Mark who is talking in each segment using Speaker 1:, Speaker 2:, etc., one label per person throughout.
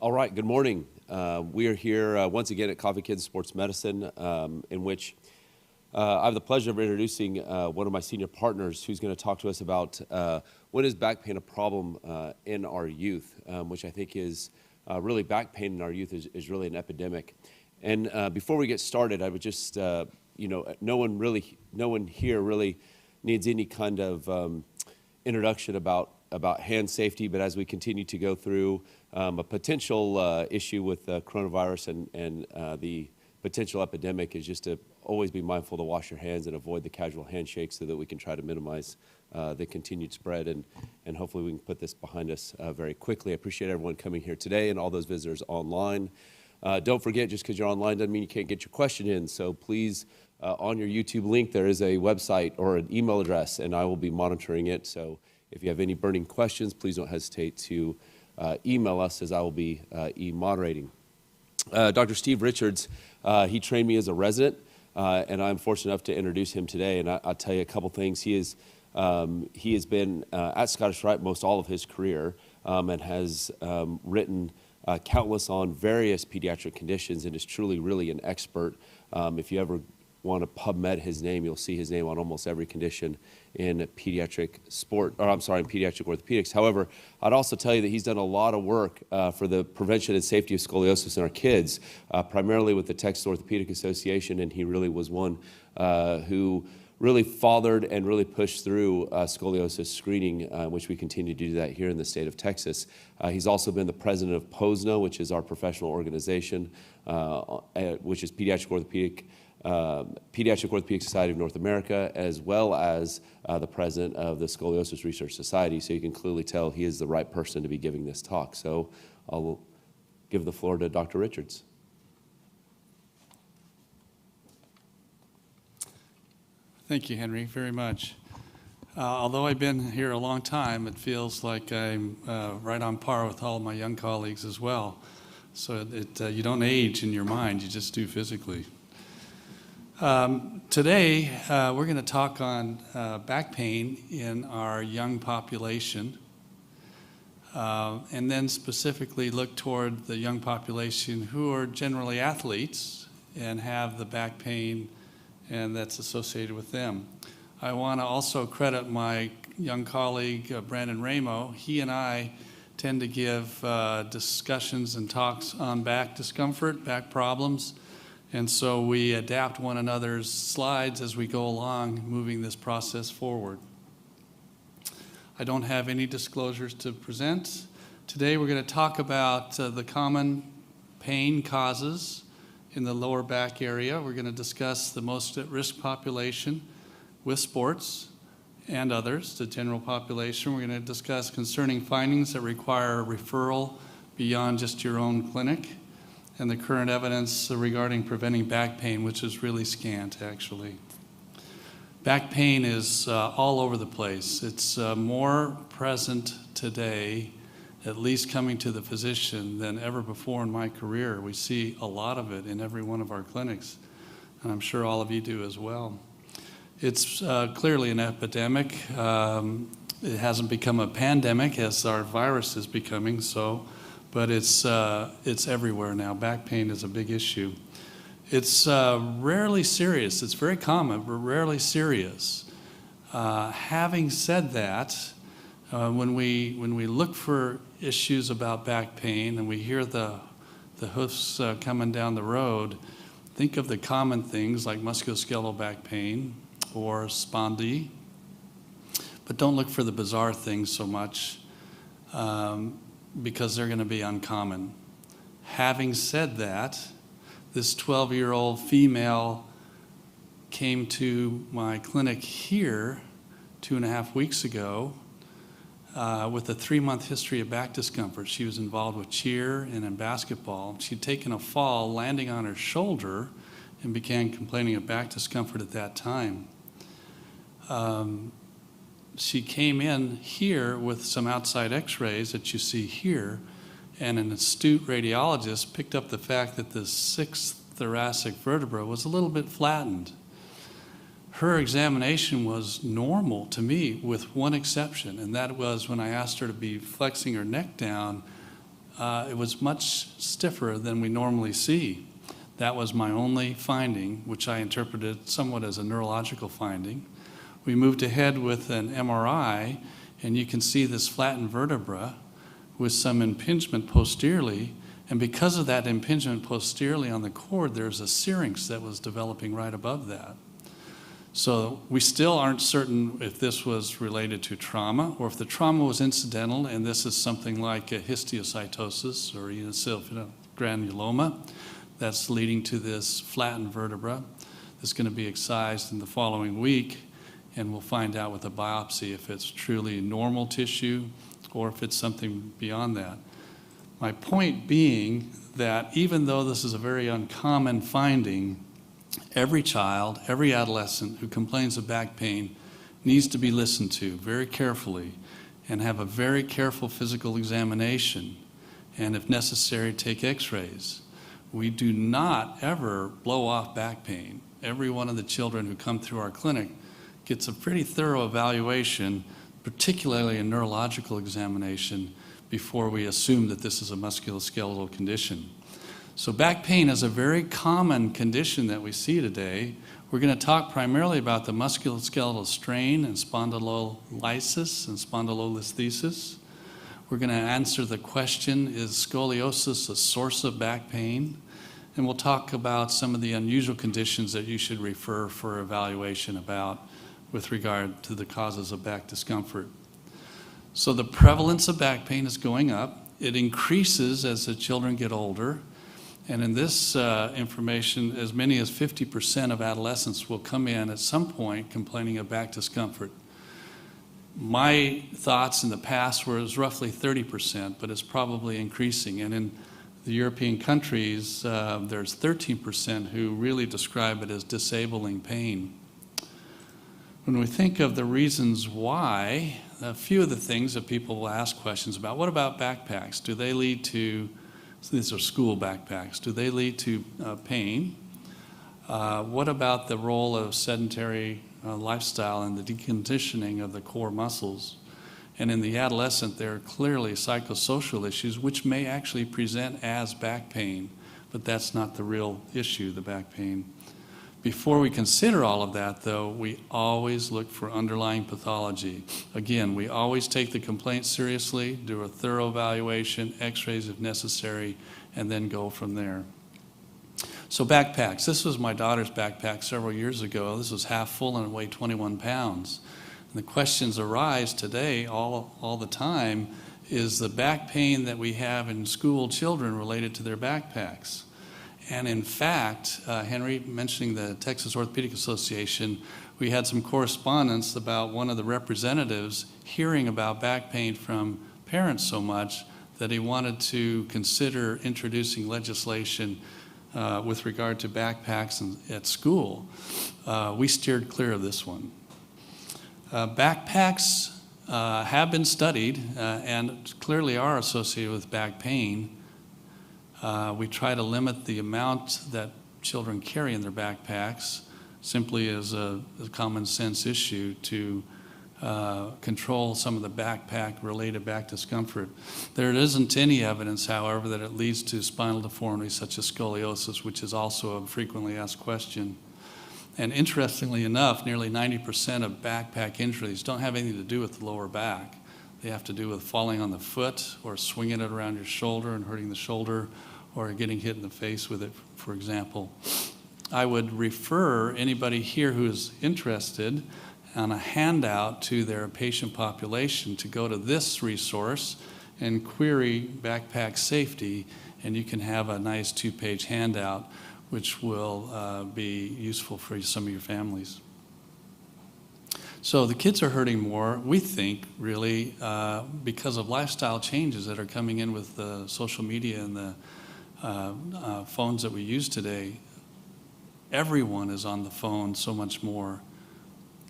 Speaker 1: All right, good morning. We are here once again at Coffee Kids Sports Medicine, in which I have the pleasure of introducing one of my senior partners who's going to talk to us about when is back pain a problem in our youth, which I think is really back pain in our youth is really an epidemic. And before we get started, I would just, no one here really needs any kind of introduction about hand safety, but as we continue to go through a potential issue with coronavirus and the potential epidemic is just to always be mindful to wash your hands and avoid the casual handshake so that we can try to minimize the continued spread and hopefully we can put this behind us very quickly. I appreciate everyone coming here today and all those visitors online. Don't forget, just because you're online doesn't mean you can't get your question in, so please, on your YouTube link, there is a website or an email address, and I will be monitoring it. So if you have any burning questions, please don't hesitate to email us, as I will be e-moderating. Dr. Steve Richards, he trained me as a resident, and I'm fortunate enough to introduce him today. And I'll tell you a couple things. He has been at Scottish Rite most all of his career and has written countless on various pediatric conditions and is truly, really an expert. If you ever want to PubMed his name, you'll see his name on almost every condition in pediatric orthopedics. However, I'd also tell you that he's done a lot of work for the prevention and safety of scoliosis in our kids, primarily with the Texas Orthopedic Association, and he really was one who really fathered and really pushed through scoliosis screening, which we continue to do that here in the state of Texas. He's also been the president of POSNA, which is our professional organization, which is Pediatric Orthopedic Society of North America, as well as the president of the Scoliosis Research Society. So you can clearly tell he is the right person to be giving this talk. So I'll give the floor to Dr. Richards.
Speaker 2: Thank you, Henry, very much. Although I've been here a long time, it feels like I'm right on par with all my young colleagues as well. So you don't age in your mind, you just do physically. Today, we're going to talk on back pain in our young population, and then specifically look toward the young population who are generally athletes and have the back pain and that's associated with them. I want to also credit my young colleague, Brandon Ramo. He and I tend to give discussions and talks on back discomfort, back problems, and so we adapt one another's slides as we go along, moving this process forward. I don't have any disclosures to present. Today we're going to talk about the common pain causes in the lower back area. We're going to discuss the most at-risk population with sports and others, the general population. We're going to discuss concerning findings that require referral beyond just your own clinic, and the current evidence regarding preventing back pain, which is really scant, actually. Back pain is all over the place. It's more present today, at least coming to the physician, than ever before in my career. We see a lot of it in every one of our clinics, and I'm sure all of you do as well. It's clearly an epidemic. It hasn't become a pandemic as our virus is becoming so, but it's everywhere now. Back pain is a big issue. It's rarely serious. It's very common, but rarely serious. Having said that, when we look for issues about back pain and we hear the hoofs coming down the road, think of the common things like musculoskeletal back pain or spondy, but don't look for the bizarre things so much because they're going to be uncommon. Having said that, this 12-year-old female came to my clinic here 2.5 weeks ago with a 3-month history of back discomfort. She was involved with cheer and in basketball. She'd taken a fall landing on her shoulder and began complaining of back discomfort at that time. She came in here with some outside x-rays that you see here, and an astute radiologist picked up the fact that the 6th thoracic vertebra was a little bit flattened. Her examination was normal to me with one exception, and that was when I asked her to be flexing her neck down, it was much stiffer than we normally see. That was my only finding, which I interpreted somewhat as a neurological finding. We moved ahead with an MRI, and you can see this flattened vertebra with some impingement posteriorly. And because of that impingement posteriorly on the cord, there's a syrinx that was developing right above that. So we still aren't certain if this was related to trauma or if the trauma was incidental and this is something like a histiocytosis or eosinophilic granuloma that's leading to this flattened vertebra that's going to be excised in the following week, and we'll find out with a biopsy if it's truly normal tissue or if it's something beyond that. My point being that even though this is a very uncommon finding, every child, every adolescent who complains of back pain needs to be listened to very carefully and have a very careful physical examination, and if necessary, take x-rays. We do not ever blow off back pain. Every one of the children who come through our clinic gets a pretty thorough evaluation, particularly a neurological examination, before we assume that this is a musculoskeletal condition. So back pain is a very common condition that we see today. We're going to talk primarily about the musculoskeletal strain and spondylolysis and spondylolisthesis. We're going to answer the question, is scoliosis a source of back pain? And we'll talk about some of the unusual conditions that you should refer for evaluation about with regard to the causes of back discomfort. So the prevalence of back pain is going up. It increases as the children get older. And in this information, as many as 50% of adolescents will come in at some point complaining of back discomfort. My thoughts in the past were it was roughly 30%, but it's probably increasing. And in the European countries, there's 13% who really describe it as disabling pain. When we think of the reasons why, a few of the things that people will ask questions about, what about backpacks? Do they lead to, so these are school backpacks, do they lead to pain? What about the role of sedentary lifestyle and the deconditioning of the core muscles? And in the adolescent, there are clearly psychosocial issues which may actually present as back pain, but that's not the real issue, the back pain. Before we consider all of that, though, we always look for underlying pathology. Again, we always take the complaint seriously, do a thorough evaluation, x-rays if necessary, and then go from there. So backpacks. This was my daughter's backpack several years ago. This was half full and it weighed 21 pounds. And the questions arise today all the time, is the back pain that we have in school children related to their backpacks? And in fact, Henry, mentioning the Texas Orthopedic Association, we had some correspondence about one of the representatives hearing about back pain from parents so much that he wanted to consider introducing legislation with regard to backpacks at school. We steered clear of this one. Backpacks have been studied and clearly are associated with back pain. We try to limit the amount that children carry in their backpacks simply as a common sense issue to control some of the backpack-related back discomfort. There isn't any evidence, however, that it leads to spinal deformities such as scoliosis, which is also a frequently asked question. And interestingly enough, nearly 90% of backpack injuries don't have anything to do with the lower back. They have to do with falling on the foot or swinging it around your shoulder and hurting the shoulder, or getting hit in the face with it, for example. I would refer anybody here who is interested on a handout to their patient population to go to this resource and query backpack safety, and you can have a nice 2-page handout which will be useful for some of your families. So the kids are hurting more, we think, really, because of lifestyle changes that are coming in with the social media and the phones that we use today. Everyone is on the phone so much more,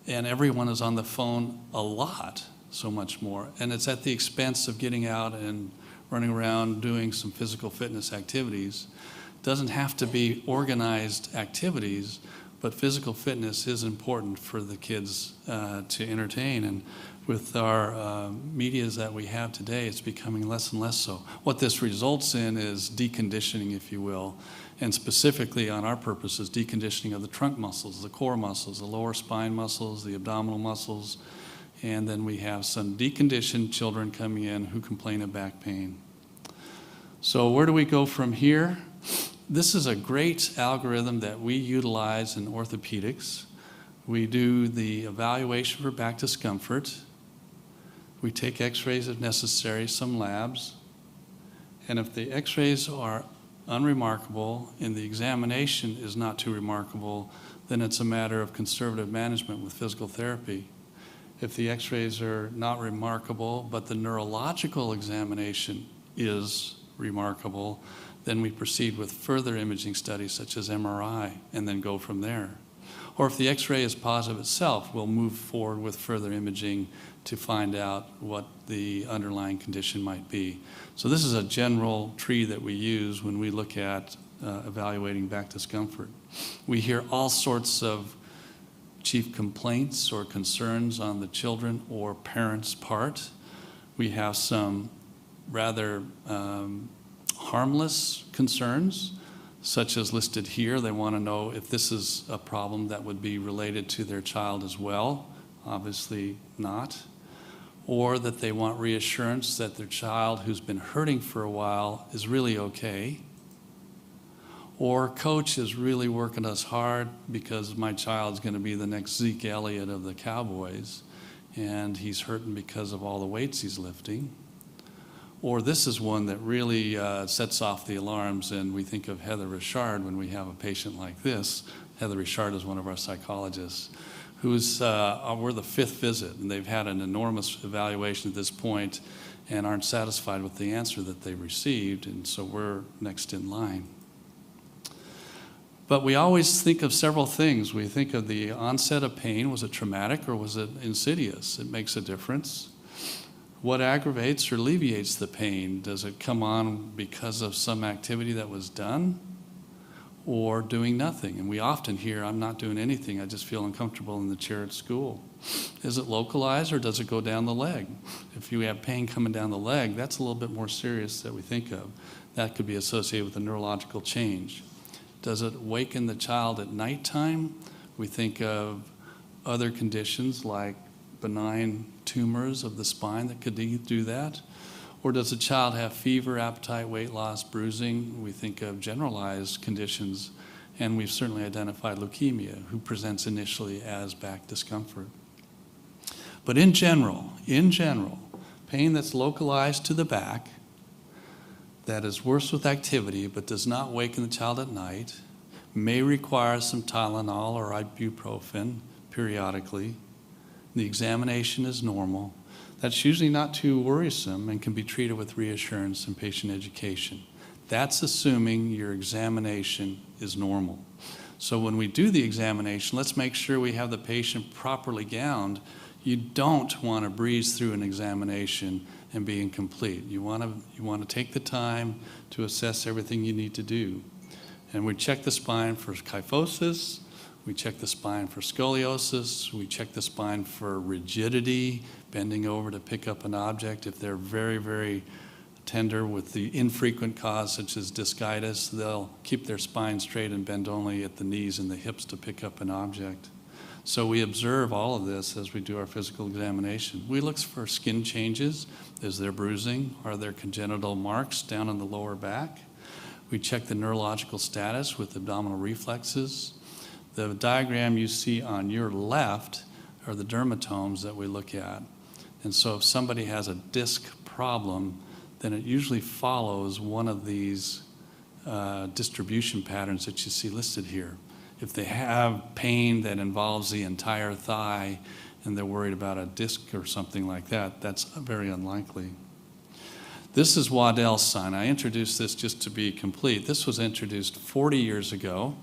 Speaker 2: and everyone is on the phone a lot so much more, and it's at the expense of getting out and running around doing some physical fitness activities. It doesn't have to be organized activities, but physical fitness is important for the kids to entertain. And with our medias that we have today, it's becoming less and less so. What this results in is deconditioning, if you will, and specifically on our purposes, deconditioning of the trunk muscles, the core muscles, the lower spine muscles, the abdominal muscles, and then we have some deconditioned children coming in who complain of back pain. So where do we go from here? This is a great algorithm that we utilize in orthopedics. We do the evaluation for back discomfort. We take x-rays if necessary, some labs. And if the x-rays are unremarkable and the examination is not too remarkable, then it's a matter of conservative management with physical therapy. If the x-rays are not remarkable, but the neurological examination is remarkable, then we proceed with further imaging studies such as MRI and then go from there. Or if the x-ray is positive itself, we'll move forward with further imaging to find out what the underlying condition might be. So this is a general tree that we use when we look at evaluating back discomfort. We hear all sorts of chief complaints or concerns on the children or parents' part. We have some rather harmless concerns, such as listed here. They want to know if this is a problem that would be related to their child as well. Obviously not. Or that they want reassurance that their child who's been hurting for a while is really okay. Or coach is really working us hard because my child's going to be the next Zeke Elliott of the Cowboys and he's hurting because of all the weights he's lifting. Or this is one that really sets off the alarms, and we think of Heather Richard when we have a patient like this. Heather Richard is one of our psychologists who's, we're the fifth visit, and they've had an enormous evaluation at this point and aren't satisfied with the answer that they received, and so we're next in line. But we always think of several things. We think of the onset of pain. Was it traumatic or was it insidious? It makes a difference. What aggravates or alleviates the pain? Does it come on because of some activity that was done or doing nothing? And we often hear, I'm not doing anything, I just feel uncomfortable in the chair at school. Is it localized or does it go down the leg? If you have pain coming down the leg, that's a little bit more serious that we think of. That could be associated with a neurological change. Does it waken the child at nighttime? We think of other conditions like benign tumors of the spine that could do that. Or does a child have fever, appetite, weight loss, bruising? We think of generalized conditions, and we've certainly identified leukemia, who presents initially as back discomfort. But in general, pain that's localized to the back, that is worse with activity but does not waken the child at night, may require some Tylenol or ibuprofen periodically. The examination is normal. That's usually not too worrisome and can be treated with reassurance and patient education. That's assuming your examination is normal. So when we do the examination, let's make sure we have the patient properly gowned. You don't want to breeze through an examination and be incomplete. You want to take the time to assess everything you need to do. And we check the spine for kyphosis. We check the spine for scoliosis. We check the spine for rigidity, bending over to pick up an object. If they're very, very tender with the infrequent cause, such as discitis, they'll keep their spine straight and bend only at the knees and the hips to pick up an object. So we observe all of this as we do our physical examination. We look for skin changes. Is there bruising? Are there congenital marks down in the lower back? We check the neurological status with abdominal reflexes. The diagram you see on your left are the dermatomes that we look at. And so if somebody has a disc problem, then it usually follows one of these distribution patterns that you see listed here. If they have pain that involves the entire thigh and they're worried about a disc or something like that, that's very unlikely. This is Waddell's sign. I introduced this just to be complete. This was introduced 40 years ago.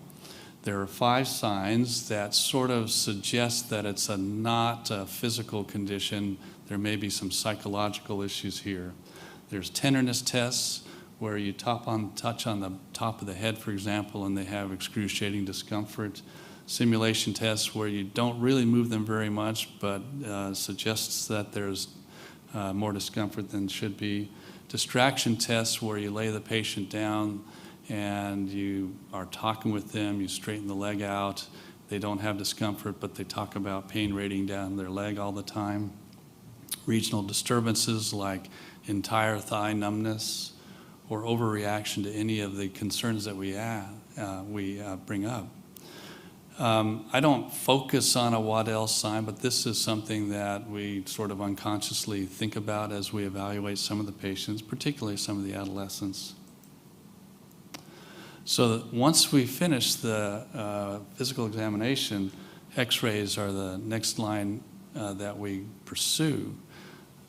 Speaker 2: There are 5 signs that sort of suggest that it's not a physical condition. There may be some psychological issues here. There's tenderness tests where you touch on the top of the head, for example, and they have excruciating discomfort. simulation tests where you don't really move them very much, but suggests that there's more discomfort than should be. Distraction tests where you lay the patient down and you are talking with them, you straighten the leg out. They don't have discomfort, but they talk about pain radiating down their leg all the time. Regional disturbances like entire thigh numbness or overreaction to any of the concerns that we bring up. I don't focus on a Waddell sign, but this is something that we sort of unconsciously think about as we evaluate some of the patients, particularly some of the adolescents. So once we finish the physical examination, x-rays are the next line that we pursue.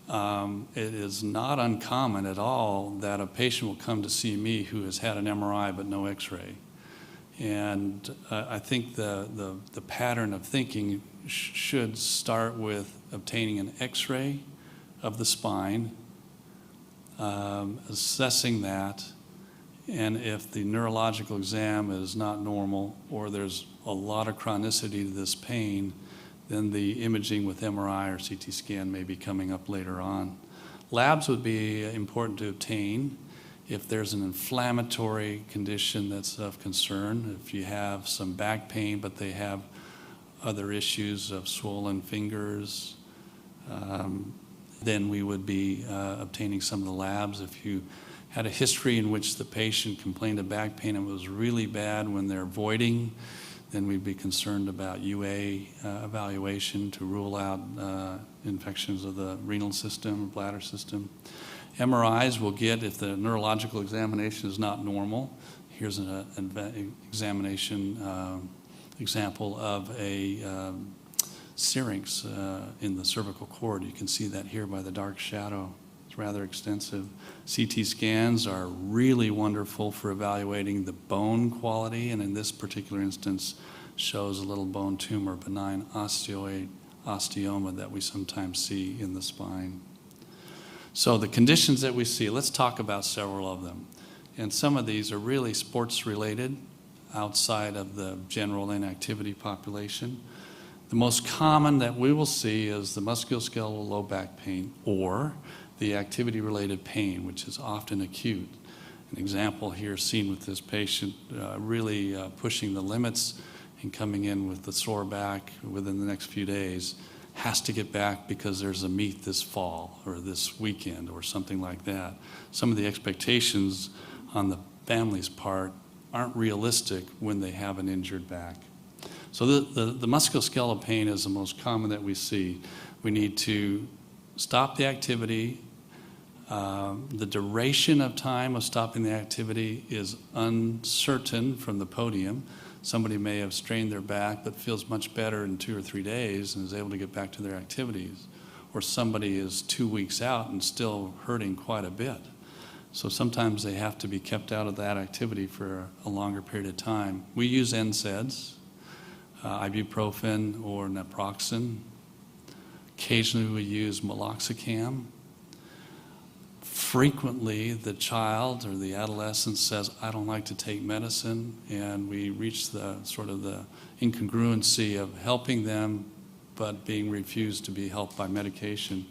Speaker 2: It is not uncommon at all that a patient will come to see me who has had an MRI but no x-ray. And I think the pattern of thinking should start with obtaining an x-ray of the spine, assessing that, and if the neurological exam is not normal or there's a lot of chronicity to this pain, then the imaging with MRI or CT scan may be coming up later on. Labs would be important to obtain if there's an inflammatory condition that's of concern. If you have some back pain, but they have other issues of swollen fingers, then we would be obtaining some of the labs. If you had a history in which the patient complained of back pain and it was really bad when they're voiding, then we'd be concerned about UA evaluation to rule out infections of the renal system, bladder system. MRIs we'll get if the neurological examination is not normal. Here's an examination example of a syrinx in the cervical cord. You can see that here by the dark shadow. It's rather extensive. CT scans are really wonderful for evaluating the bone quality, and in this particular instance shows a little bone tumor, benign osteoma that we sometimes see in the spine. So the conditions that we see, let's talk about several of them. And some of these are really sports related outside of the general inactivity population. The most common that we will see is the musculoskeletal low back pain or the activity-related pain, which is often acute. An example here seen with this patient really pushing the limits and coming in with the sore back within the next few days, has to get back because there's a meet this fall or this weekend or something like that. Some of the expectations on the family's part aren't realistic when they have an injured back. So the musculoskeletal pain is the most common that we see. We need to stop the activity. The duration of time of stopping the activity is uncertain from the podium. Somebody may have strained their back but feels much better in 2 or 3 days and is able to get back to their activities. Or somebody is 2 weeks out and still hurting quite a bit. So sometimes they have to be kept out of that activity for a longer period of time. We use NSAIDs, ibuprofen or naproxen. Occasionally we use meloxicam. Frequently, the child or the adolescent says, I don't like to take medicine, and we reach the sort of the incongruency of helping them, but being refused to be helped by medication.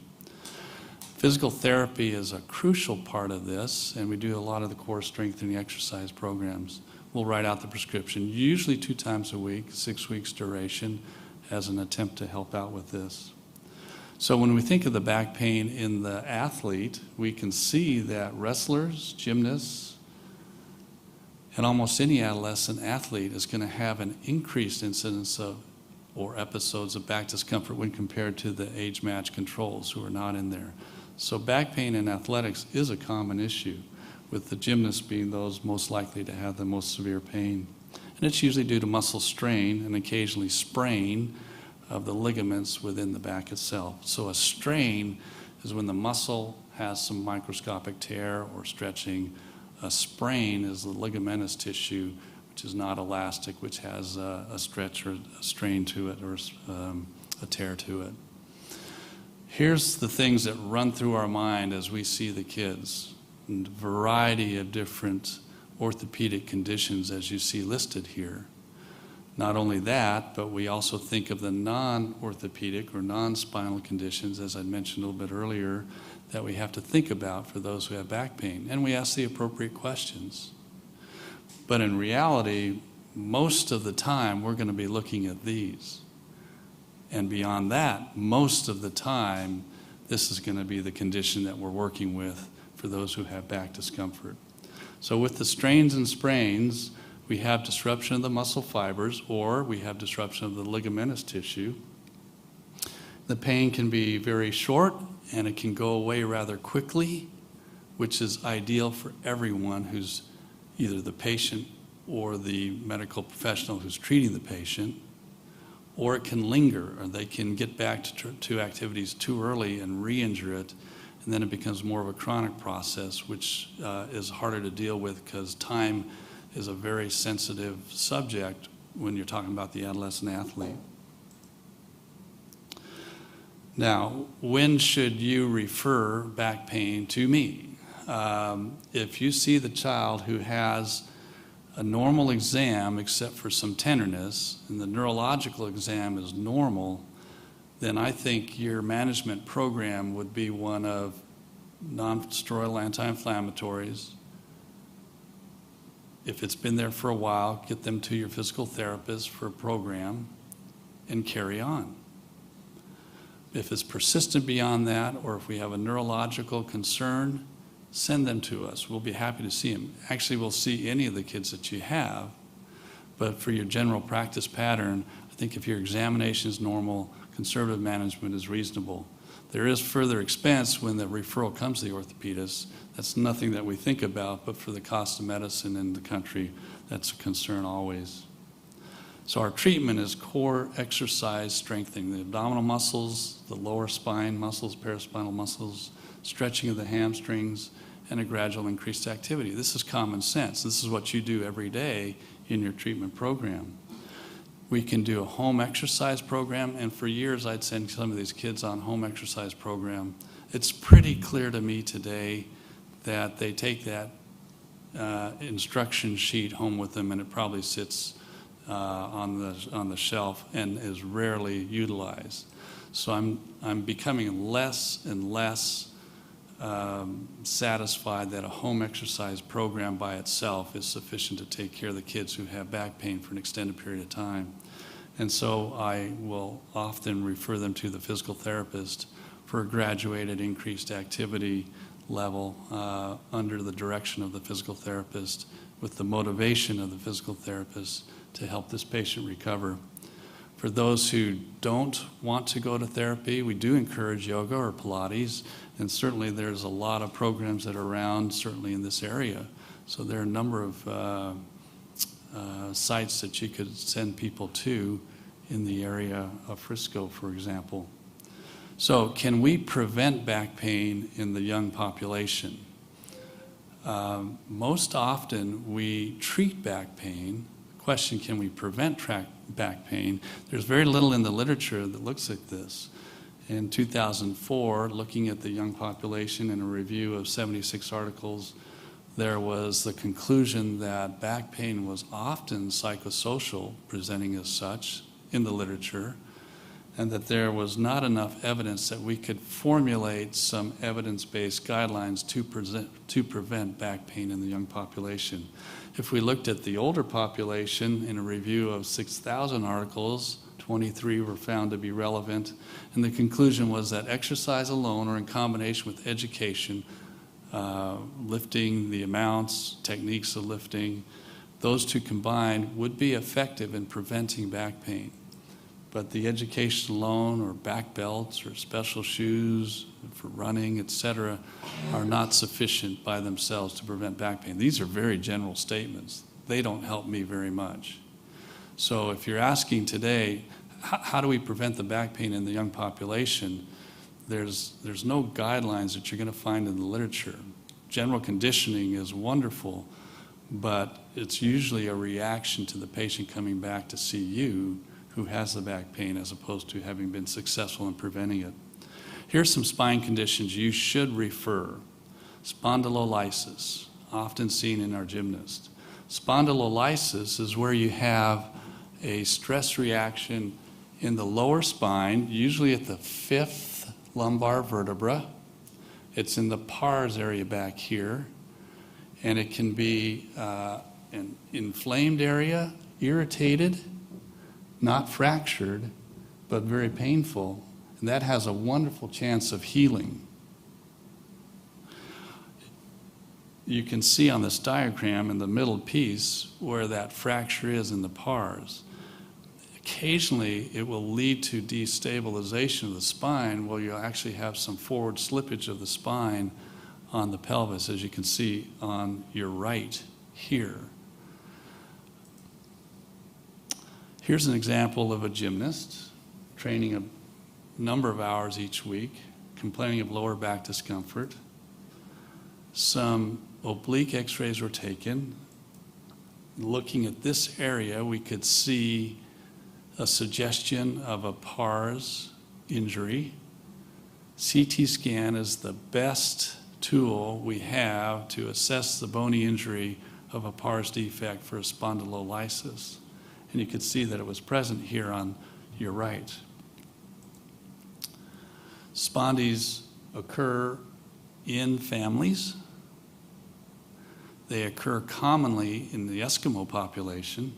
Speaker 2: Physical therapy is a crucial part of this, and we do a lot of the core strengthening exercise programs. We'll write out the prescription, usually 2 times a week, 6 weeks duration, as an attempt to help out with this. So when we think of the back pain in the athlete, we can see that wrestlers, gymnasts, and almost any adolescent athlete is going to have an increased incidence of or episodes of back discomfort when compared to the age-matched controls who are not in there. So back pain in athletics is a common issue, with the gymnasts being those most likely to have the most severe pain. And it's usually due to muscle strain and occasionally sprain of the ligaments within the back itself. So a strain is when the muscle has some microscopic tear or stretching. A sprain is the ligamentous tissue, which is not elastic, which has a stretch or a strain to it or a tear to it. Here's the things that run through our mind as we see the kids, and a variety of different orthopedic conditions as you see listed here. Not only that, but we also think of the non-orthopedic or non-spinal conditions, as I mentioned a little bit earlier, that we have to think about for those who have back pain. And we ask the appropriate questions. But in reality, most of the time, we're going to be looking at these. And beyond that, most of the time, this is going to be the condition that we're working with for those who have back discomfort. So with the strains and sprains, we have disruption of the muscle fibers, or we have disruption of the ligamentous tissue. The pain can be very short, and it can go away rather quickly, which is ideal for everyone who's either the patient or the medical professional who's treating the patient. Or it can linger, or they can get back to activities too early and re-injure it, and then it becomes more of a chronic process, which is harder to deal with because time is a very sensitive subject when you're talking about the adolescent athlete. Now, when should you refer back pain to me? If you see the child who has a normal exam except for some tenderness, and the neurological exam is normal, then I think your management program would be one of non-steroidal anti-inflammatories. If it's been there for a while, get them to your physical therapist for a program and carry on. If it's persistent beyond that, or if we have a neurological concern, send them to us. We'll be happy to see them. Actually, we'll see any of the kids that you have, but for your general practice pattern, I think if your examination is normal, conservative management is reasonable. There is further expense when the referral comes to the orthopedist. That's nothing that we think about, but for the cost of medicine in the country, that's a concern always. So our treatment is core exercise strengthening, the abdominal muscles, the lower spine muscles, paraspinal muscles, stretching of the hamstrings, and a gradual increased activity. This is common sense. This is what you do every day in your treatment program. We can do a home exercise program, and for years I'd send some of these kids on home exercise program. It's pretty clear to me today that they take that instruction sheet home with them, and it probably sits on the shelf and is rarely utilized. So I'm becoming less and less satisfied that a home exercise program by itself is sufficient to take care of the kids who have back pain for an extended period of time. And so I will often refer them to the physical therapist for a graduated increased activity level under the direction of the physical therapist with the motivation of the physical therapist to help this patient recover. For those who don't want to go to therapy, we do encourage yoga or Pilates, and certainly there's a lot of programs that are around, certainly in this area. So there are a number of sites that you could send people to in the area of Frisco, for example. So can we prevent back pain in the young population? Most often we treat back pain. Question, can we prevent back pain? There's very little in the literature that looks at this. In 2004, looking at the young population in a review of 76 articles, there was the conclusion that back pain was often psychosocial, presenting as such in the literature, and that there was not enough evidence that we could formulate some evidence-based guidelines to prevent back pain in the young population. If we looked at the older population in a review of 6,000 articles, 23 were found to be relevant, and the conclusion was that exercise alone or in combination with education, lifting, the amounts, techniques of lifting, those two combined would be effective in preventing back pain. But the education alone or back belts or special shoes for running, etc., are not sufficient by themselves to prevent back pain. These are very general statements. They don't help me very much. So if you're asking today, how do we prevent the back pain in the young population? There's no guidelines that you're going to find in the literature. General conditioning is wonderful, but it's usually a reaction to the patient coming back to see you who has the back pain as opposed to having been successful in preventing it. Here's some spine conditions you should refer. Spondylolysis, often seen in our gymnasts. Spondylolysis is where you have a stress reaction in the lower spine, usually at the 5th lumbar vertebra. It's in the pars area back here, and it can be an inflamed area, irritated, not fractured, but very painful, and that has a wonderful chance of healing. You can see on this diagram in the middle piece where that fracture is in the pars. Occasionally, it will lead to destabilization of the spine where you'll actually have some forward slippage of the spine on the pelvis, as you can see on your right here. Here's an example of a gymnast training a number of hours each week, complaining of lower back discomfort. Some oblique x-rays were taken. Looking at this area, we could see a suggestion of a pars injury. CT scan is the best tool we have to assess the bony injury of a pars defect for a spondylolysis. And you can see that it was present here on your right. Spondies occur in families. They occur commonly in the Eskimo population.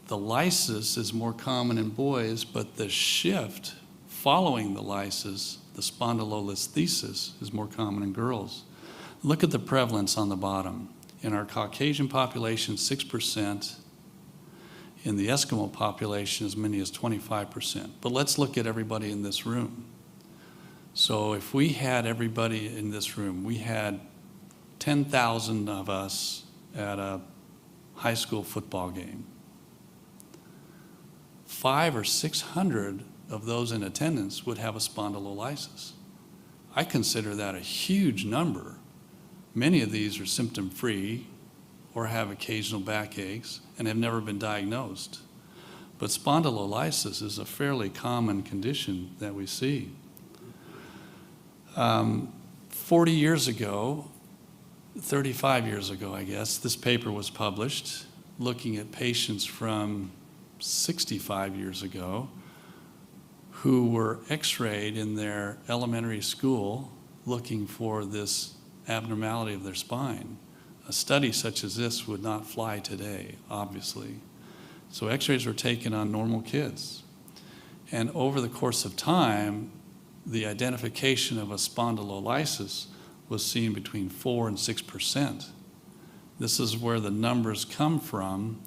Speaker 2: The lysis is more common in boys, but the shift following the lysis, the spondylolisthesis, is more common in girls. Look at the prevalence on the bottom. In our Caucasian population, 6%. In the Eskimo population, as many as 25%. But let's look at everybody in this room. So if we had everybody in this room, we had 10,000 of us at a high school football game. 500 or 600 of those in attendance would have a spondylolysis. I consider that a huge number. Many of these are symptom-free or have occasional backaches and have never been diagnosed. But spondylolysis is a fairly common condition that we see. 40 years ago, 35 years ago, I guess, this paper was published looking at patients from 65 years ago who were x-rayed in their elementary school looking for this abnormality of their spine. A study such as this would not fly today, obviously. So x-rays were taken on normal kids. And over the course of time, the identification of a spondylolysis was seen between 4 and 6%. This is where the numbers come from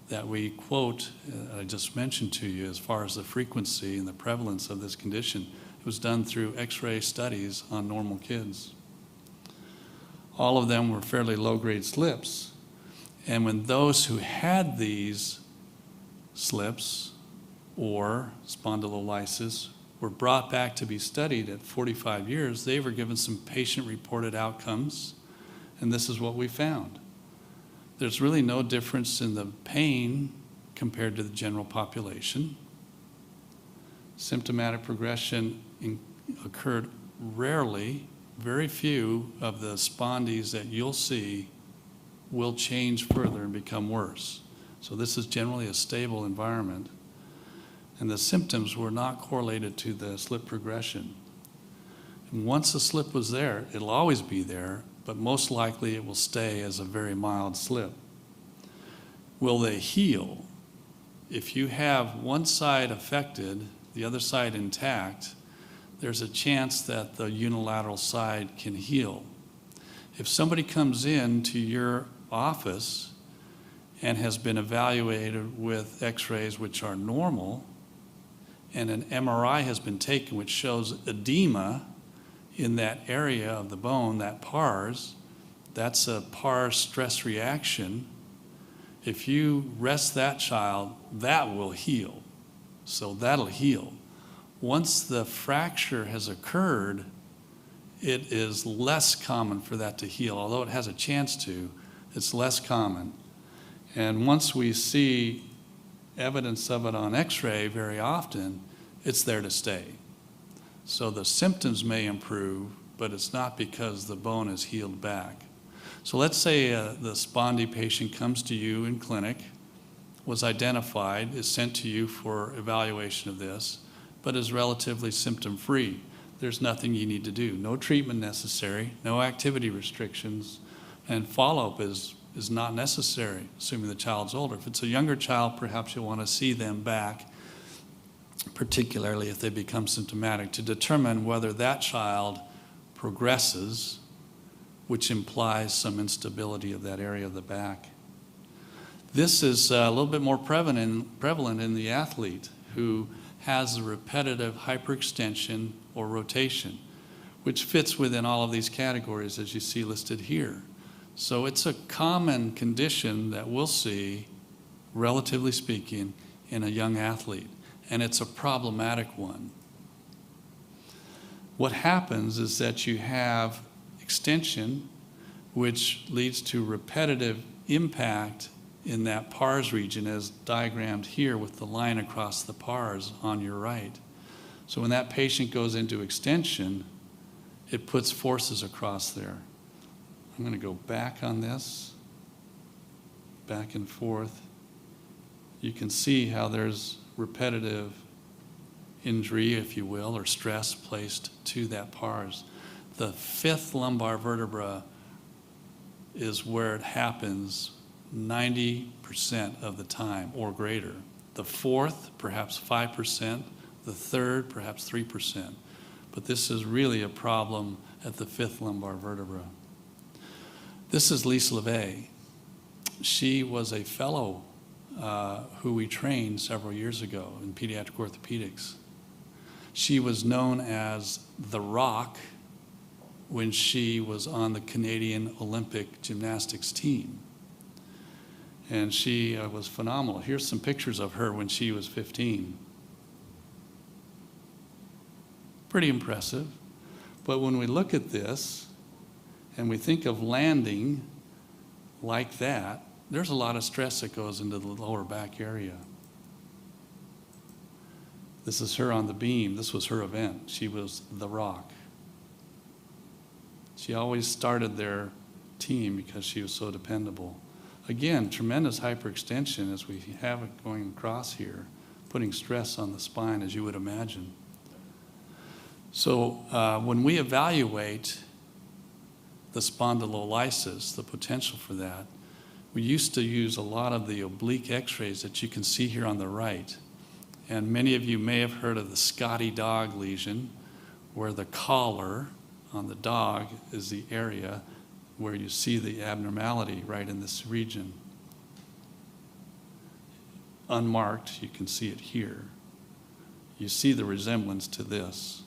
Speaker 2: that we quote, I just mentioned to you, as far as the frequency and the prevalence of this condition. It was done through x-ray studies on normal kids. All of them were fairly low-grade slips. And when those who had these slips or spondylolysis were brought back to be studied at 45 years, they were given some patient-reported outcomes, and this is what we found. There's really no difference in the pain compared to the general population. Symptomatic progression occurred rarely. Very few of the spondies that you'll see will change further and become worse. So this is generally a stable environment. And the symptoms were not correlated to the slip progression. And once the slip was there, it'll always be there, but most likely it will stay as a very mild slip. Will they heal? If you have one side affected, the other side intact, there's a chance that the unilateral side can heal. If somebody comes into your office and has been evaluated with x-rays which are normal, and an MRI has been taken which shows edema in that area of the bone, that pars, that's a pars stress reaction. If you rest that child, that will heal. So that'll heal. Once the fracture has occurred, it is less common for that to heal. Although it has a chance to, it's less common. And once we see evidence of it on x-ray very often, it's there to stay. So the symptoms may improve, but it's not because the bone is healed back. So let's say the spondy patient comes to you in clinic was identified, is sent to you for evaluation of this, but is relatively symptom-free. There's nothing you need to do. No treatment necessary, no activity restrictions, and follow-up is not necessary, assuming the child's older. If it's a younger child, perhaps you'll want to see them back, particularly if they become symptomatic, to determine whether that child progresses, which implies some instability of that area of the back. This is a little bit more prevalent in the athlete who has a repetitive hyperextension or rotation, which fits within all of these categories as you see listed here. So it's a common condition that we'll see, relatively speaking, in a young athlete, and it's a problematic one. What happens is that you have extension, which leads to repetitive impact in that pars region as diagrammed here with the line across the pars on your right. So when that patient goes into extension, it puts forces across there. I'm going to go back on this, back and forth. You can see how there's repetitive injury, if you will, or stress placed to that pars. The fifth lumbar vertebra is where it happens 90% of the time or greater. The fourth, perhaps 5%. The third, perhaps 3%. But this is really a problem at the fifth lumbar vertebra. This is Lisa LeVay. She was a fellow who we trained several years ago in pediatric orthopedics. She was known as The Rock when she was on the Canadian Olympic gymnastics team. And she was phenomenal. Here's some pictures of her when she was 15. Pretty impressive. But when we look at this and we think of landing like that, there's a lot of stress that goes into the lower back area. This is her on the beam. This was her event. She was The Rock. She always started their team because she was so dependable. Again, tremendous hyperextension as we have it going across here, putting stress on the spine, as you would imagine. So when we evaluate the spondylolysis, the potential for that, we used to use a lot of the oblique x-rays that you can see here on the right. And many of you may have heard of the Scotty dog lesion, where the collar on the dog is the area where you see the abnormality right in this region. Unmarked, you can see it here. You see the resemblance to this.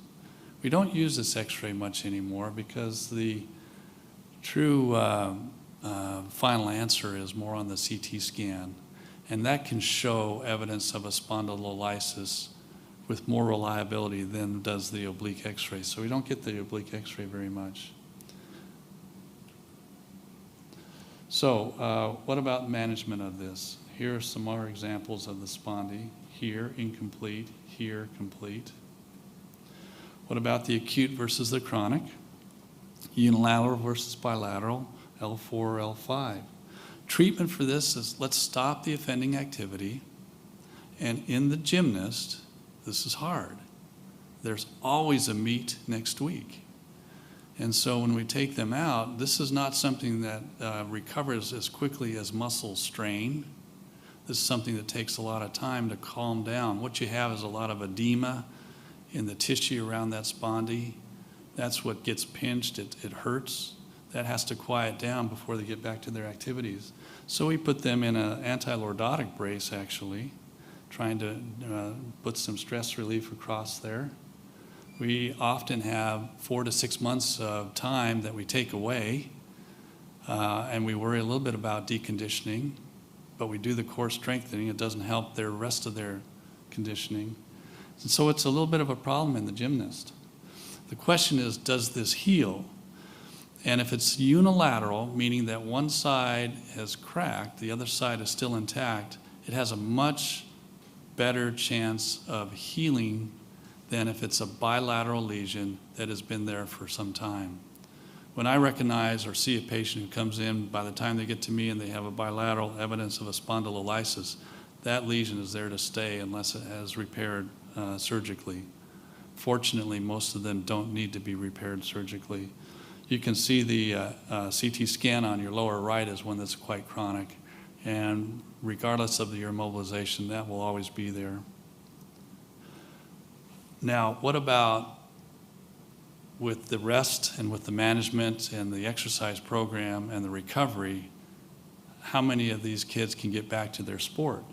Speaker 2: We don't use this x-ray much anymore because the true final answer is more on the CT scan, and that can show evidence of a spondylolysis with more reliability than does the oblique x-ray. So we don't get the oblique x-ray very much. So what about management of this? Here are some more examples of the spondy. Here, incomplete. Here, complete. What about the acute versus the chronic? Unilateral versus bilateral, L4 or L5. Treatment for this is let's stop the offending activity. And in the gymnast, this is hard. There's always a meet next week. And so when we take them out, this is not something that recovers as quickly as muscle strain. This is something that takes a lot of time to calm down. What you have is a lot of edema in the tissue around that spondy. That's what gets pinched. It hurts. That has to quiet down before they get back to their activities. So we put them in an anti-lordotic brace, actually, trying to put some stress relief across there. We often have 4 to 6 months of time that we take away, and we worry a little bit about deconditioning, but we do the core strengthening. It doesn't help the rest of their conditioning. And so it's a little bit of a problem in the gymnast. The question is, does this heal? And if it's unilateral, meaning that one side has cracked, the other side is still intact, it has a much better chance of healing than if it's a bilateral lesion that has been there for some time. When I recognize or see a patient who comes in, by the time they get to me and they have a bilateral evidence of a spondylolysis, that lesion is there to stay unless it has repaired surgically. Fortunately, most of them don't need to be repaired surgically. You can see the CT scan on your lower right is one that's quite chronic, and regardless of your immobilization, that will always be there. Now, what about with the rest and with the management and the exercise program and the recovery? How many of these kids can get back to their sport?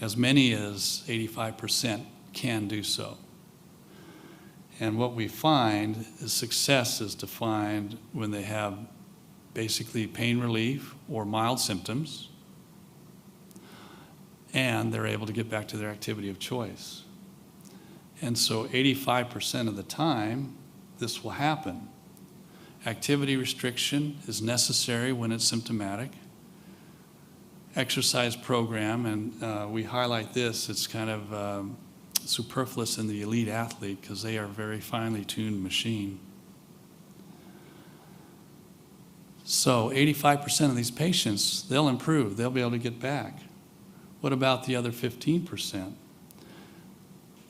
Speaker 2: As many as 85% can do so. And what we find is success is defined when they have basically pain relief or mild symptoms, and they're able to get back to their activity of choice. And so 85% of the time, this will happen. Activity restriction is necessary when it's symptomatic. Exercise program, and we highlight this, it's kind of superfluous in the elite athlete because they are a very finely tuned machine. So 85% of these patients, they'll improve, they'll be able to get back. What about the other 15%?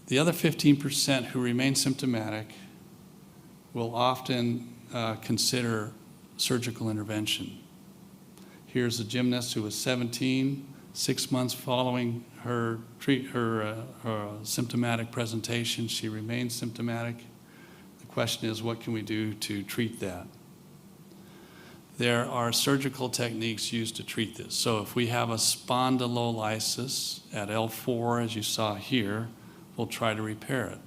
Speaker 2: The other 15% who remain symptomatic will often consider surgical intervention. Here's a gymnast who was 17, 6 months following her symptomatic presentation. She remains symptomatic. The question is, what can we do to treat that? There are surgical techniques used to treat this. So if we have a spondylolysis at L4, as you saw here, we'll try to repair it.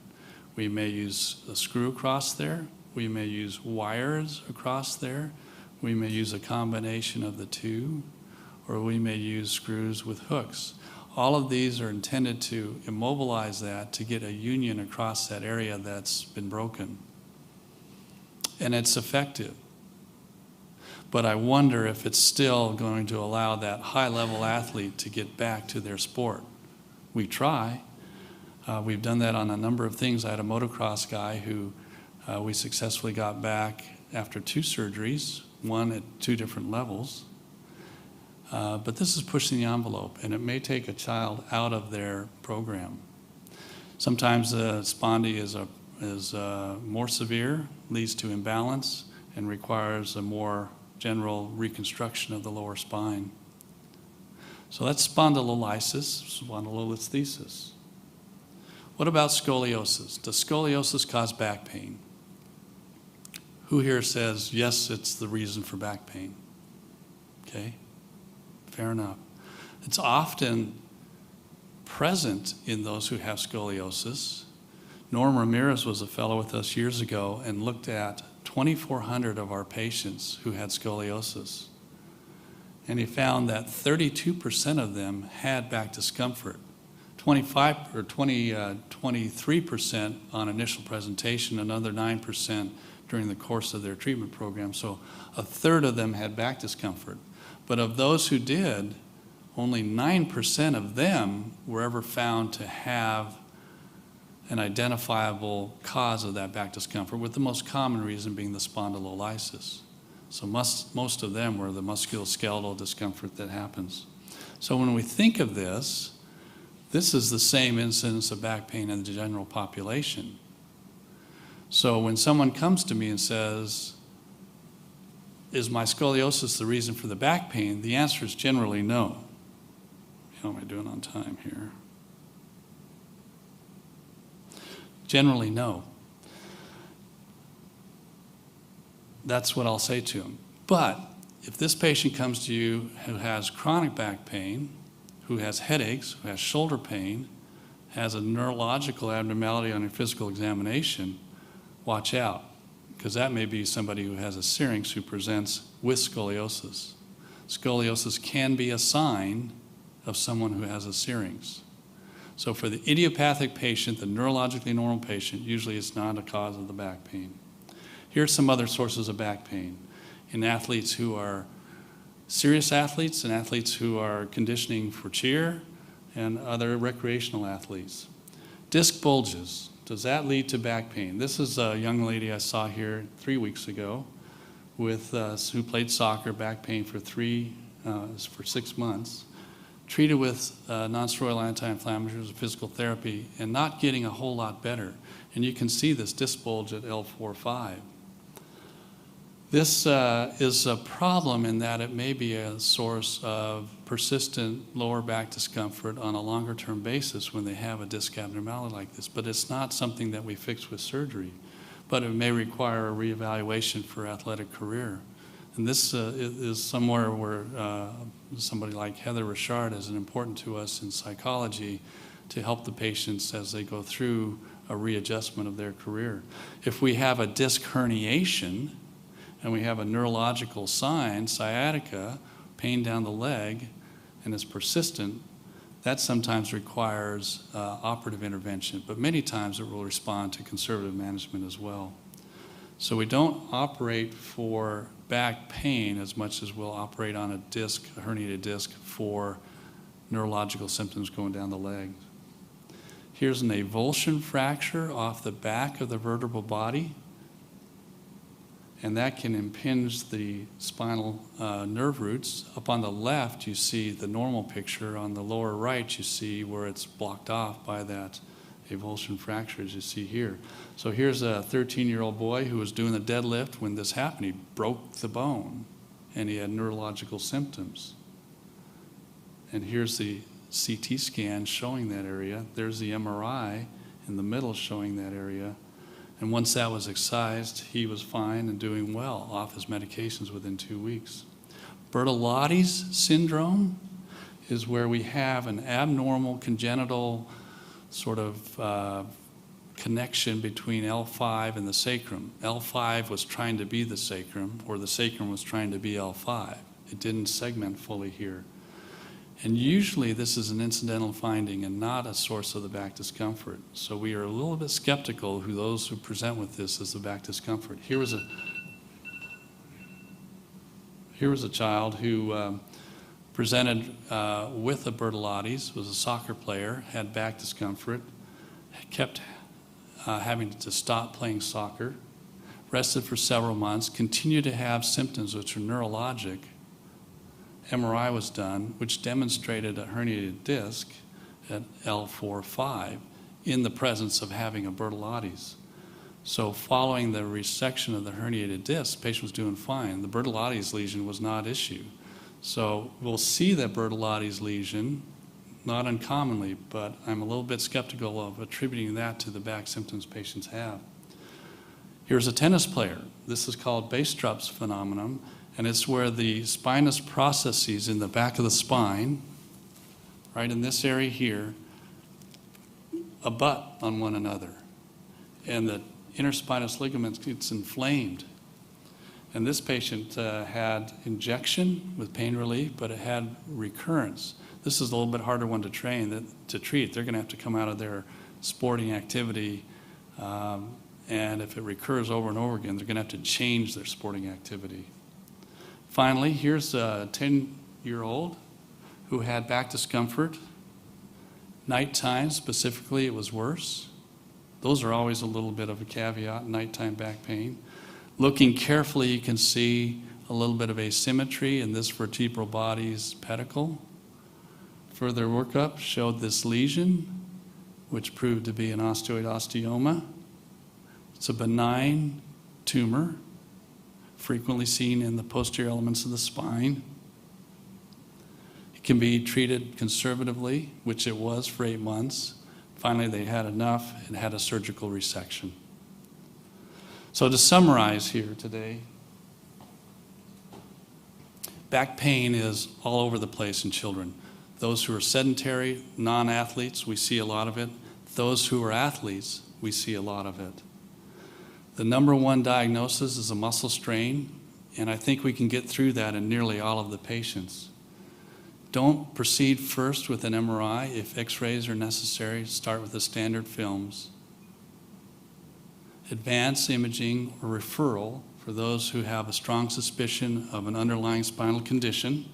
Speaker 2: We may use a screw across there. We may use wires across there. We may use a combination of the two, or we may use screws with hooks. All of these are intended to immobilize that to get a union across that area that's been broken. And it's effective. But I wonder if it's still going to allow that high-level athlete to get back to their sport. We try. We've done that on a number of things. I had a motocross guy who we successfully got back after 2 surgeries, one at 2 different levels. But this is pushing the envelope, and it may take a child out of their program. Sometimes the spondy is more severe, leads to imbalance, and requires a more general reconstruction of the lower spine. So that's spondylolysis, spondylolisthesis. What about scoliosis? Does scoliosis cause back pain? Who here says, yes, it's the reason for back pain? Okay, fair enough. It's often present in those who have scoliosis. Norm Ramirez was a fellow with us years ago and looked at 2,400 of our patients who had scoliosis. And he found that 32% of them had back discomfort. 23% on initial presentation, another 9% during the course of their treatment program. So a third of them had back discomfort. But of those who did, only 9% of them were ever found to have an identifiable cause of that back discomfort, with the most common reason being the spondylolysis. So most of them were the musculoskeletal discomfort that happens. So when we think of this is the same incidence of back pain in the general population. So when someone comes to me and says, is my scoliosis the reason for the back pain? The answer is generally no. How am I doing on time here? Generally no. That's what I'll say to him. But if this patient comes to you who has chronic back pain, who has headaches, who has shoulder pain, has a neurological abnormality on your physical examination, watch out, because that may be somebody who has a syrinx who presents with scoliosis. Scoliosis can be a sign of someone who has a syrinx. So for the idiopathic patient, the neurologically normal patient, usually it's not a cause of the back pain. Here are some other sources of back pain in athletes who are serious athletes and athletes who are conditioning for cheer and other recreational athletes. Disc bulges, does that lead to back pain? This is a young lady I saw here 3 weeks ago who played soccer, back pain for 6 months. treated with non-steroidal anti-inflammatories and physical therapy and not getting a whole lot better. And you can see this disc bulge at L4-5. This is a problem in that it may be a source of persistent lower back discomfort on a longer term basis when they have a disc abnormality like this, but it's not something that we fix with surgery, but it may require a reevaluation for athletic career. And this is somewhere where somebody like Heather Richard is important to us in psychology to help the patients as they go through a readjustment of their career. If we have a disc herniation, and we have a neurological sign, sciatica, pain down the leg, and it's persistent, that sometimes requires operative intervention, but many times it will respond to conservative management as well. So we don't operate for back pain as much as we'll operate on a disc, a herniated disc, for neurological symptoms going down the leg. Here's an avulsion fracture off the back of the vertebral body, and that can impinge the spinal nerve roots. Up on the left, you see the normal picture. On the lower right, you see where it's blocked off by that avulsion fracture, as you see here. So here's a 13-year-old boy who was doing the deadlift when this happened. He broke the bone, and he had neurological symptoms. And here's the CT scan showing that area. There's the MRI in the middle showing that area. And once that was excised, he was fine and doing well off his medications within 2 weeks. Bertolotti's syndrome is where we have an abnormal congenital sort of connection between L5 and the sacrum. L5 was trying to be the sacrum, or the sacrum was trying to be L5. It didn't segment fully here. And usually this is an incidental finding and not a source of the back discomfort. So we are a little bit skeptical who those who present with this as the back discomfort. Here was a child who presented with a Bertolotti's, was a soccer player, had back discomfort, kept having to stop playing soccer, rested for several months, continued to have symptoms which are neurologic. MRI was done, which demonstrated a herniated disc at L4-5 in the presence of having a Bertolotti's. So following the resection of the herniated disc, the patient was doing fine. The Bertolotti's lesion was not issue. So we'll see that Bertolotti's lesion, not uncommonly, but I'm a little bit skeptical of attributing that to the back symptoms patients have. Here's a tennis player. This is called Base-Strups phenomenon. And it's where the spinous processes in the back of the spine, right in this area here, abut on one another. And the interspinous ligament gets inflamed. And this patient had injection with pain relief, but it had recurrence. This is a little bit harder one to treat. They're going to have to come out of their sporting activity, and if it recurs over and over again, they're going to have to change their sporting activity. Finally, here's a 10-year-old who had back discomfort. Nighttime, specifically, it was worse. Those are always a little bit of a caveat, nighttime back pain. Looking carefully, you can see a little bit of asymmetry in this vertebral body's pedicle. Further workup showed this lesion, which proved to be an osteoid osteoma. It's a benign tumor, frequently seen in the posterior elements of the spine. It can be treated conservatively, which it was for 8 months. Finally, they had enough and had a surgical resection. So to summarize here today, back pain is all over the place in children. Those who are sedentary, non-athletes, we see a lot of it. Those who are athletes, we see a lot of it. The number one diagnosis is a muscle strain, and I think we can get through that in nearly all of the patients. Don't proceed first with an MRI. If x-rays are necessary, start with the standard films. Advanced imaging or referral for those who have a strong suspicion of an underlying spinal condition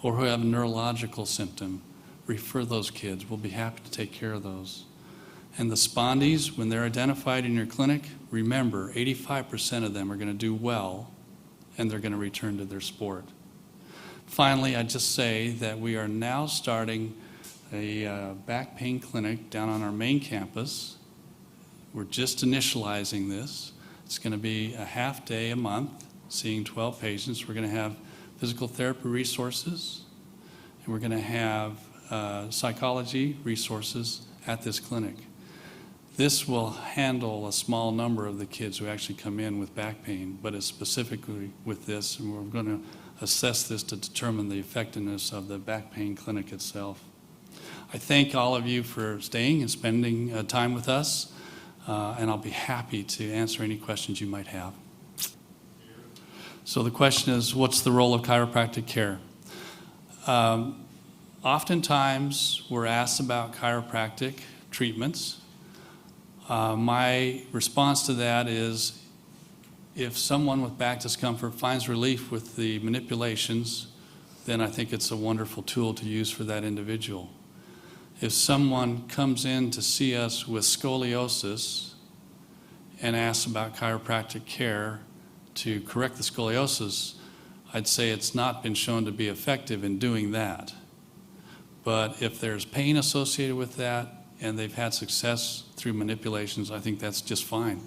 Speaker 2: or who have a neurological symptom. Refer those kids. We'll be happy to take care of those. And the spondies, when they're identified in your clinic, remember 85% of them are going to do well and they're going to return to their sport. Finally, I'd just say that we are now starting a back pain clinic down on our main campus. We're just initializing this. It's going to be a half day a month, seeing 12 patients. We're going to have physical therapy resources, and we're going to have psychology resources at this clinic. This will handle a small number of the kids who actually come in with back pain, but it's specifically with this, and we're going to assess this to determine the effectiveness of the back pain clinic itself. I thank all of you for staying and spending time with us, and I'll be happy to answer any questions you might have. So the question is, what's the role of chiropractic care? Oftentimes, we're asked about chiropractic treatments. My response to that is, if someone with back discomfort finds relief with the manipulations, then I think it's a wonderful tool to use for that individual. If someone comes in to see us with scoliosis and asks about chiropractic care to correct the scoliosis, I'd say it's not been shown to be effective in doing that. But if there's pain associated with that and they've had success through manipulations, I think that's just fine.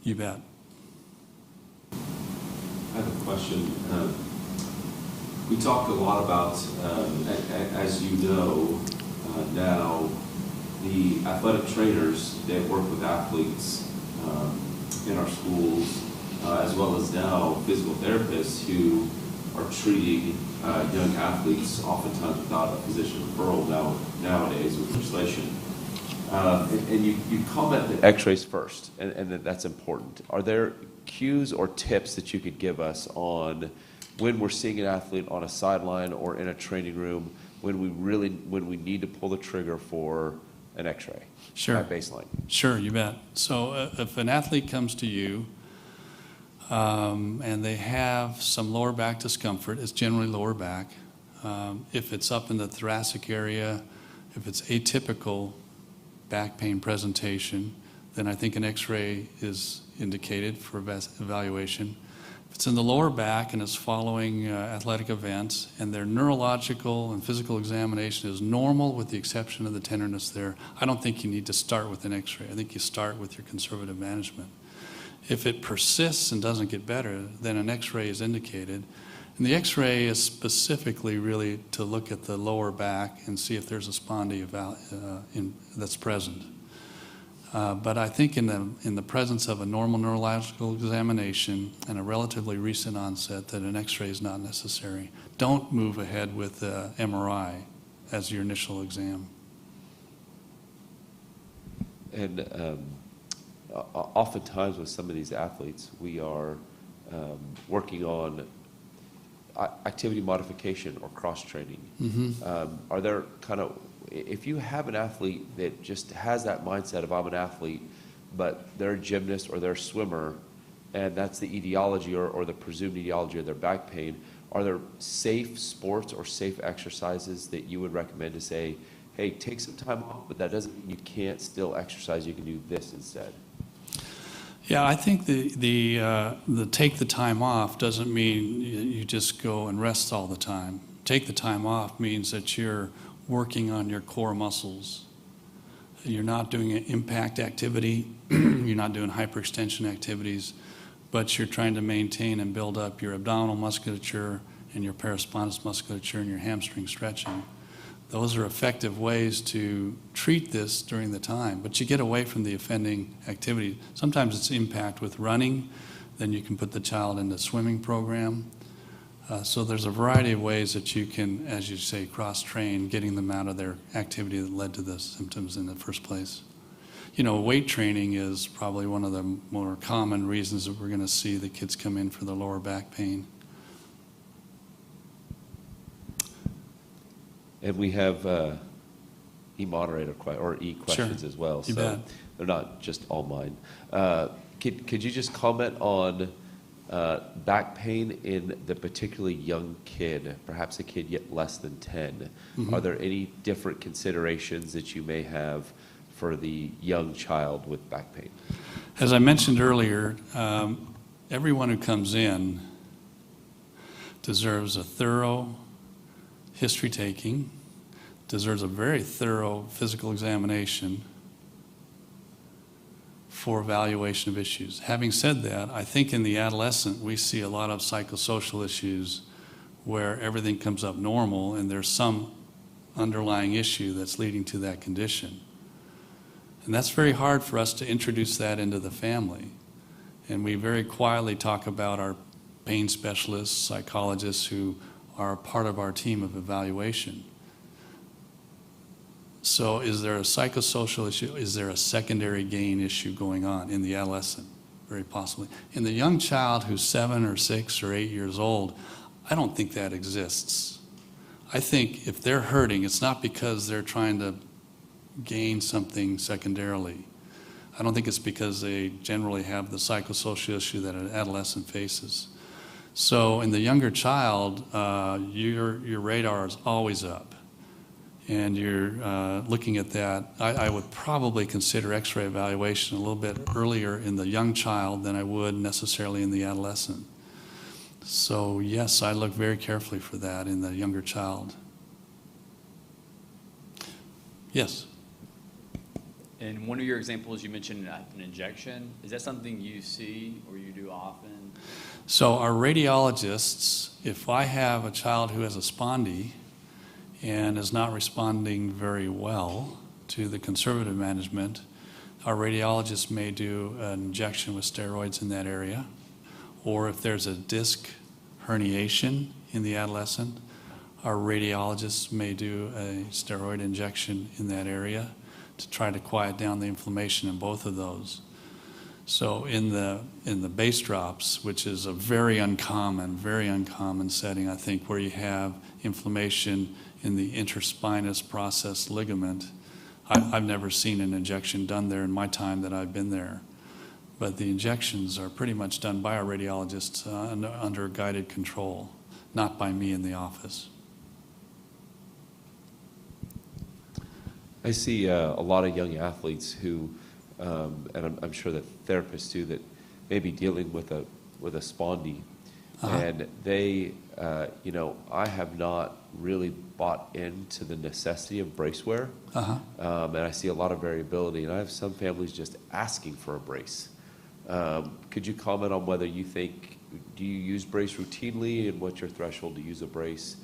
Speaker 2: You bet.
Speaker 1: I have a question. We talk a lot about, as you know, now the athletic trainers that work with athletes in our schools, as well as now physical therapists who are treating young athletes, oftentimes without a physician referral nowadays with legislation. And you comment that x-rays first, and that's important. Are there cues or tips that you could give us on when we're seeing an athlete on a sideline or in a training room, when we need to pull the trigger for an x-ray?
Speaker 2: Sure.
Speaker 1: At baseline.
Speaker 2: Sure, you bet. So if an athlete comes to you and they have some lower back discomfort, it's generally lower back. If it's up in the thoracic area, if it's atypical back pain presentation, then I think an x-ray is indicated for evaluation. If it's in the lower back and it's following athletic events and their neurological and physical examination is normal with the exception of the tenderness there, I don't think you need to start with an x-ray. I think you start with your conservative management. If it persists and doesn't get better, then an x-ray is indicated. And the x-ray is specifically really to look at the lower back and see if there's a spondy that's present. But I think in the presence of a normal neurological examination and a relatively recent onset, that an x-ray is not necessary. Don't move ahead with MRI as your initial exam.
Speaker 1: And oftentimes with some of these athletes, we are working on activity modification or cross-training.
Speaker 2: Mm-hmm.
Speaker 1: Are there if you have an athlete that just has that mindset of I'm an athlete, but they're a gymnast or they're a swimmer, and that's the etiology or the presumed etiology of their back pain, are there safe sports or safe exercises that you would recommend to say, hey, take some time off, but that doesn't mean you can't still exercise, you can do this instead?
Speaker 2: Yeah, I think the take the time off doesn't mean you just go and rest all the time. Take the time off means that you're working on your core muscles. You're not doing an impact activity, you're not doing hyperextension activities, but you're trying to maintain and build up your abdominal musculature and your paraspinous musculature and your hamstring stretching. Those are effective ways to treat this during the time, but you get away from the offending activity. Sometimes it's impact with running, then you can put the child in the swimming program. So there's a variety of ways that you can, as you say, cross-train, getting them out of their activity that led to the symptoms in the first place. You know, weight training is probably one of the more common reasons that we're going to see the kids come in for the lower back pain.
Speaker 1: And we have e-moderator or e-questions
Speaker 2: Sure.
Speaker 1: as well.
Speaker 2: You bet.
Speaker 1: They're not just all mine. Could you just comment on back pain in the particularly young kid, perhaps a kid yet less than 10?
Speaker 2: Mm-hmm.
Speaker 1: Are there any different considerations that you may have for the young child with back pain?
Speaker 2: As I mentioned earlier, everyone who comes in deserves a thorough history taking, deserves a very thorough physical examination for evaluation of issues. Having said that, I think in the adolescent we see a lot of psychosocial issues where everything comes up normal and there's some underlying issue that's leading to that condition. And that's very hard for us to introduce that into the family. And we very quietly talk about our pain specialists, psychologists who are part of our team of evaluation. So is there a psychosocial issue? Is there a secondary gain issue going on in the adolescent? Very possibly. In the young child who's 7 or 6 or 8 years old, I don't think that exists. I think if they're hurting, it's not because they're trying to gain something secondarily. I don't think it's because they generally have the psychosocial issue that an adolescent faces. So in the younger child, your radar is always up. And you're looking at that. I would probably consider x-ray evaluation a little bit earlier in the young child than I would necessarily in the adolescent. So yes, I look very carefully for that in the younger child. Yes?
Speaker 3: In one of your examples, you mentioned an injection. Is that something you see or you do often?
Speaker 2: So our radiologists, if I have a child who has a spondy and is not responding very well to the conservative management, our radiologists may do an injection with steroids in that area. Or if there's a disc herniation in the adolescent, our radiologists may do a steroid injection in that area to try to quiet down the inflammation in both of those. So in the base drops, which is a very uncommon setting, I think, where you have inflammation in the interspinous process ligament, I've never seen an injection done there in my time that I've been there. But the injections are pretty much done by our radiologists under guided control, not by me in the office.
Speaker 1: I see a lot of young athletes who, and I'm sure that therapists too, that may be dealing with a spondy, and they, I have not really bought into the necessity of brace wear, and I see a lot of variability, and I have some families just asking for a brace. Could you comment on whether you think, do you use brace routinely, and what's your threshold to use a brace?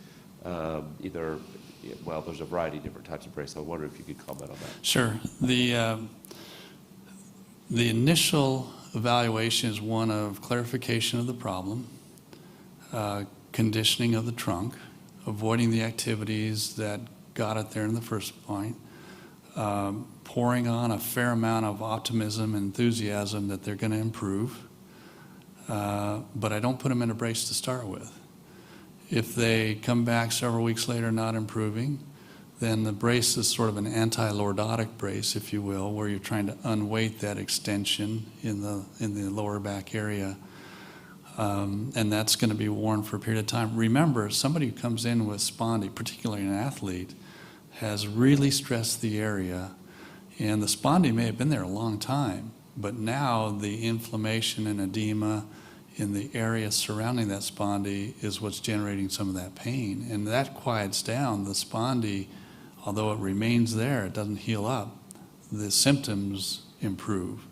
Speaker 1: Well, there's a variety of different types of brace. I wonder if you could comment on that.
Speaker 2: Sure. The initial evaluation is one of clarification of the problem, conditioning of the trunk, avoiding the activities that got it there in the first point, pouring on a fair amount of optimism and enthusiasm that they're going to improve, but I don't put them in a brace to start with. If they come back several weeks later not improving, then the brace is sort of an anti-lordotic brace, if you will, where you're trying to unweight that extension in the lower back area. And that's going to be worn for a period of time. Remember, somebody who comes in with spondy, particularly an athlete, has really stressed the area. And the spondy may have been there a long time, but now the inflammation and edema in the area surrounding that spondy is what's generating some of that pain. And that quiets down. The spondy, although it remains there, it doesn't heal up, the symptoms improve.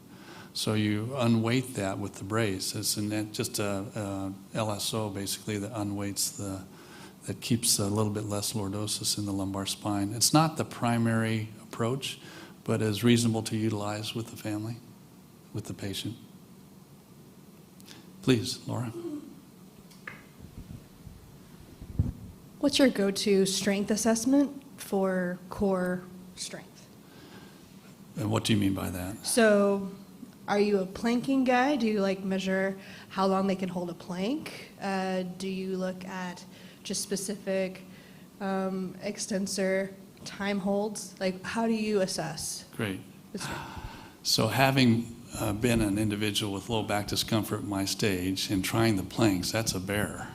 Speaker 2: So you unweight that with the brace. It's just a LSO basically that unweights that keeps a little bit less lordosis in the lumbar spine. It's not the primary approach, but is reasonable to utilize with the family, with the patient. Please, Laura.
Speaker 4: What's your go-to strength assessment for core strength?
Speaker 2: And what do you mean by that?
Speaker 4: So are you a planking guy? Do you measure how long they can hold a plank? Do you look at just specific extensor time holds? How do you assess?
Speaker 2: Great.
Speaker 4: the strength?
Speaker 2: So having been an individual with low back discomfort at my stage and trying the planks, that's a bear.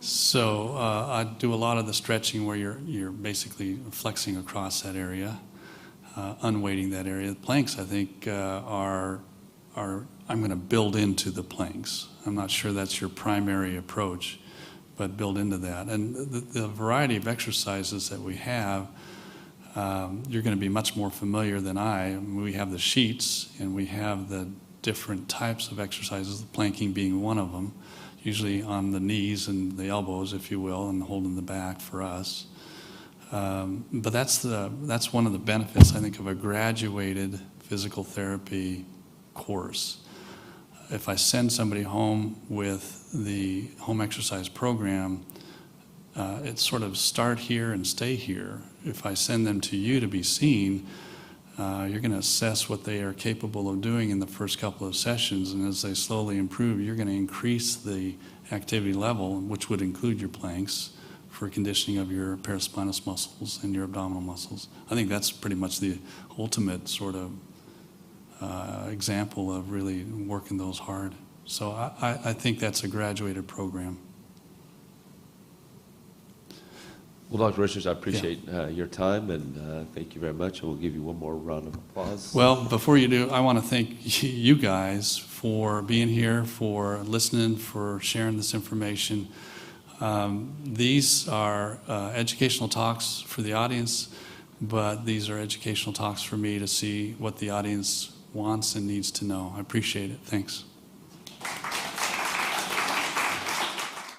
Speaker 2: So I do a lot of the stretching where you're basically flexing across that area, unweighting that area. The planks, I think, are I'm going to build into the planks. I'm not sure that's your primary approach, but build into that. And the variety of exercises that we have, you're going to be much more familiar than I. We have the sheets, and we have the different types of exercises, the planking being one of them, usually on the knees and the elbows, if you will, and holding the back for us. But that's one of the benefits, I think, of a graduated physical therapy course. If I send somebody home with the home exercise program, it's sort of start here and stay here. If I send them to you to be seen, you're going to assess what they are capable of doing in the first couple of sessions, and as they slowly improve, you're going to increase the activity level, which would include your planks, for conditioning of your paraspinous muscles and your abdominal muscles. I think that's pretty much the ultimate sort of example of really working those hard. So I think that's a graduated program.
Speaker 1: Well, Dr. Richards, I appreciate your time, and thank you very much. And we'll give you one more round of applause.
Speaker 2: Well, before you do, I want to thank you guys for being here, for listening, for sharing this information. These are educational talks for the audience, but these are educational talks for me to see what the audience wants and needs to know. I appreciate it. Thanks.